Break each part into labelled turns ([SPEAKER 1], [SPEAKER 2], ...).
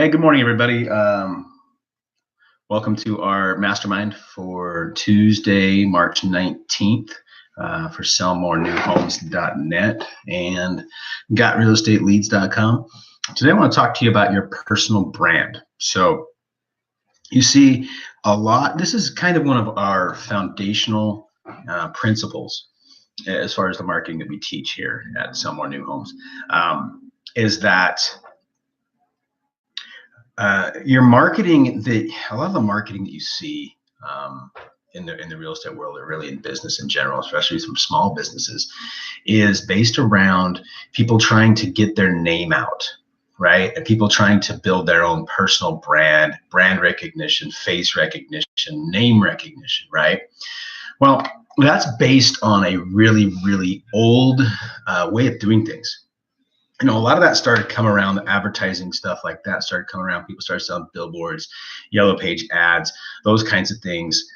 [SPEAKER 1] Hey, good morning, everybody. Welcome to our mastermind for Tuesday, March 19th for sellmorenewhomes.net and gotrealestateleads.com. Today, I want to talk to you about your personal brand. So you see a lot, this is kind of one of our foundational principles as far as the marketing that we teach here at Sell More New Homes, is that your marketing, a lot of the marketing that you see in the real estate world, or really in business in general, especially from small businesses, is based around people trying to get their name out, right? And people trying to build their own personal brand recognition, face recognition, name recognition, right? Well, that's based on a really, really old way of doing things. A lot of that started coming around, the advertising stuff like that started coming around. People started selling billboards, yellow page ads, those kinds of things,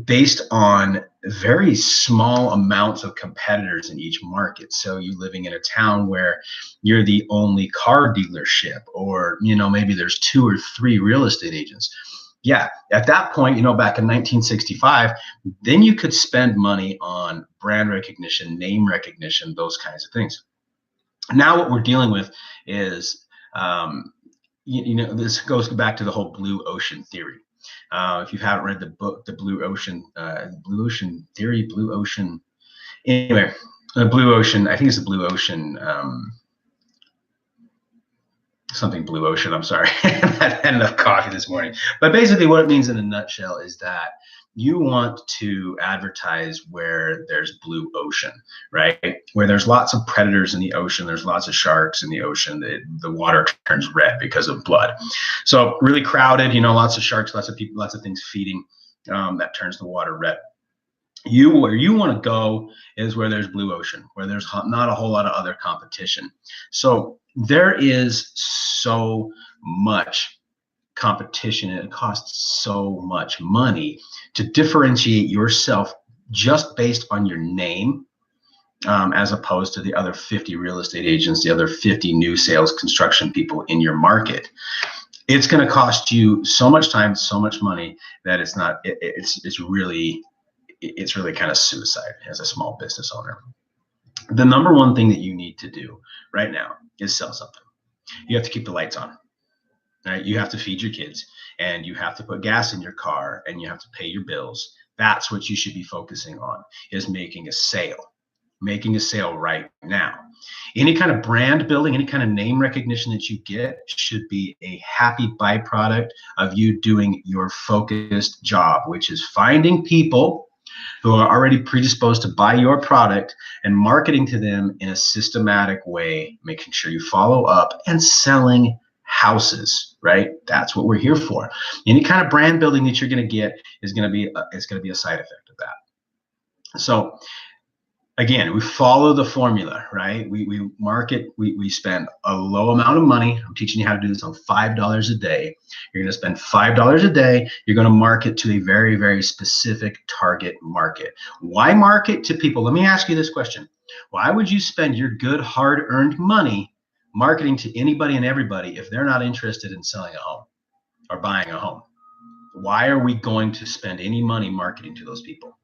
[SPEAKER 1] based on very small amounts of competitors in each market. So you living in a town where you're the only car dealership, or, maybe there's 2 or 3 real estate agents. Yeah, at that point, back in 1965, then you could spend money on brand recognition, name recognition, those kinds of things. Now what we're dealing with is, this goes back to the whole blue ocean theory. If you haven't read the book, the Blue Ocean Theory, Blue Ocean, anyway, the Blue Ocean, I think it's the Blue Ocean, something Blue Ocean, I'm sorry. I had enough coffee this morning. But basically what it means in a nutshell is that you want to advertise where there's blue ocean, right? Where there's lots of predators in the ocean, there's lots of sharks in the ocean, the water turns red because of blood. So really crowded, lots of sharks, lots of people, lots of things feeding, that turns the water red. Where you want to go is where there's blue ocean, where there's not a whole lot of other competition. So there is so much competition, and it costs so much money to differentiate yourself just based on your name, as opposed to the other 50 real estate agents, the other 50 new sales construction people in your market. It's going to cost you so much time, so much money that it's really kind of suicide as a small business owner. The number one thing that you need to do right now is sell something. You have to keep the lights on. Right? You have to feed your kids, and you have to put gas in your car, and you have to pay your bills. That's what you should be focusing on, is making a sale right now. Any kind of brand building, any kind of name recognition that you get should be a happy byproduct of you doing your focused job, which is finding people who are already predisposed to buy your product and marketing to them in a systematic way, making sure you follow up and selling houses, right? That's what we're here for. Any kind of brand building that you're going to get is going to be a side effect of that. So again, we follow the formula, right? We market, we spend a low amount of money. I'm teaching you how to do this on $5 a day. You're going to spend $5 a day. You're going to market to a very, very specific target market. Why market to people? Let me ask you this question. Why would you spend your good, hard-earned money marketing to anybody and everybody if they're not interested in selling a home or buying a home? Why are we going to spend any money marketing to those people?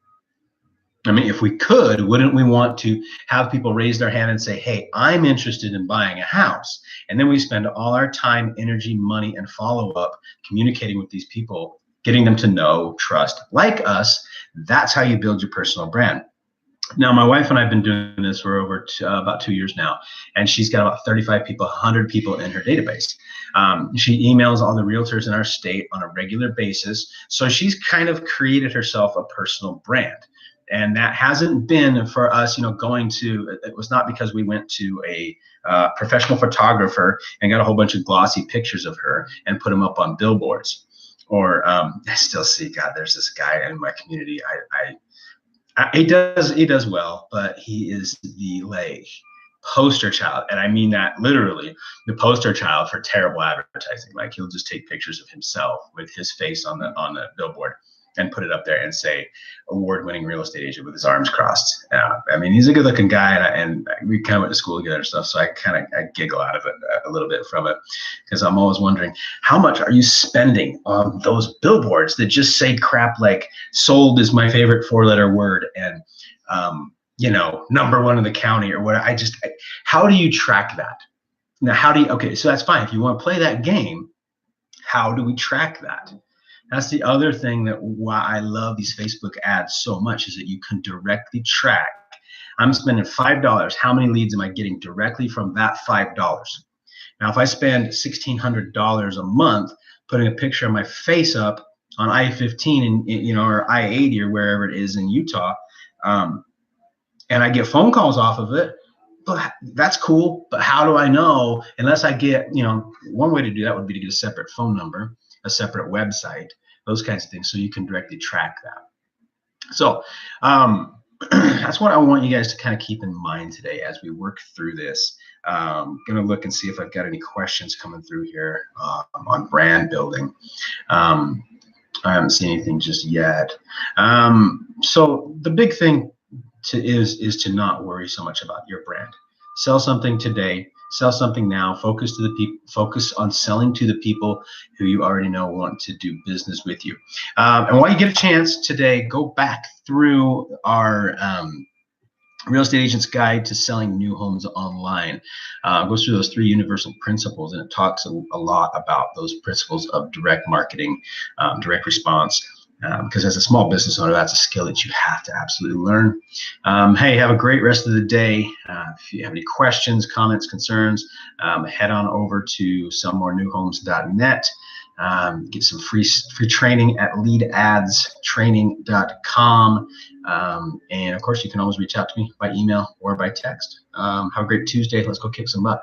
[SPEAKER 1] I mean, if we could, wouldn't we want to have people raise their hand and say, hey, I'm interested in buying a house? And then we spend all our time, energy, money, and follow-up communicating with these people, getting them to know, trust, like us. That's how you build your personal brand. Now, my wife and I have been doing this for over about 2 years now, and she's got about 35 people, 100 people in her database. She emails all the realtors in our state on a regular basis. So she's kind of created herself a personal brand. And that hasn't been for us, it was not because we went to a professional photographer and got a whole bunch of glossy pictures of her and put them up on billboards. Or I still see, God, there's this guy in my community. He does well, but he is the poster child, and I mean that literally, the poster child for terrible advertising. Like, he'll just take pictures of himself with his face on the billboard. and put it up there and say award-winning real estate agent with his arms crossed. I mean, he's a good-looking guy, and we kind of went to school together and stuff, so I giggle out of it a little bit from it, because I'm always wondering, how much are you spending on those billboards that just say crap like "sold is my favorite four-letter word" and #1 in the county or what? How do you track that? Now, okay, so that's fine. If you want to play that game, how do we track that? That's the other thing that why I love these Facebook ads so much, is that you can directly track. I'm spending $5. How many leads am I getting directly from that $5? Now, if I spend $1,600 a month putting a picture of my face up on I-15 or I-80 or wherever it is in Utah, and I get phone calls off of it, but that's cool. But how do I know, unless I get, one way to do that would be to get a separate phone number, a separate website, those kinds of things, so you can directly track that. So that's what I want you guys to kind of keep in mind today as we work through this. I'm going to look and see if I've got any questions coming through here on brand building. I haven't seen anything just yet. So the big thing is to not worry so much about your brand. Sell something today. Sell something now. Focus on selling to the people who you already know want to do business with you. And while you get a chance today, go back through our Real Estate Agent's Guide to Selling New Homes Online. It goes through those 3 universal principles, and it talks a lot about those principles of direct marketing, direct response. Because as a small business owner, that's a skill that you have to absolutely learn. Hey, have a great rest of the day. If you have any questions, comments, concerns, head on over to sellmorenewhomes.net. Get some free training at leadadstraining.com. And of course, you can always reach out to me by email or by text. Have a great Tuesday. Let's go kick some butt.